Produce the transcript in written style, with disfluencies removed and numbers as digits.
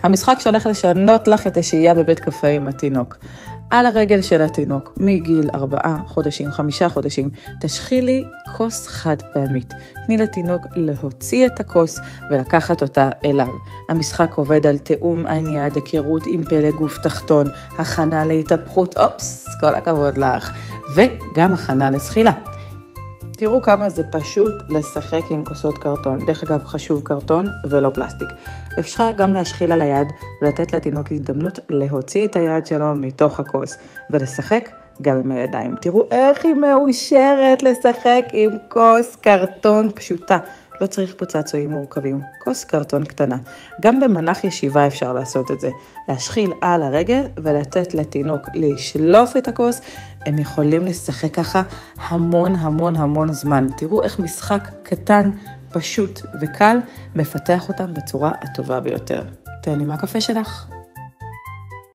המשחק שהולך לשנות לך את השהייה בבית קפה עם התינוק. על הרגל של התינוק, מגיל 4 חודשים, 5 חודשים, תשחילי כוס חד פעמית. תני לתינוק להוציא את הכוס ולקחת אותה אליו. המשחק עובד על תאום עין יד, היכרות עם פלא גוף תחתון, הכנה להתהפכות, אופס, כל הכבוד לך, וגם הכנה לשחילה. תראו כמה זה פשוט לשחק עם כוסות קרטון. דרך אגב, חשוב קרטון ולא פלסטיק. אפשר גם להשחיל על היד ולתת לתינוק הזדמנות להוציא את היד שלו מתוך הכוס ולשחק גם עם הידיים. תראו איך היא מאושרת לשחק עם כוס קרטון פשוטה. לא צריך פה צעצועים מורכבים, כוס קרטון קטנה. גם במהלך ישיבה אפשר לעשות את זה. להשחיל על הרגל ולתת לתינוק לשלוף את הכוס. הם יכולים לשחק ככה המון זמן. תראו איך משחק קטן, פשוט וקל, מפתח אותם בצורה הטובה ביותר. תהני מהקפה שלך.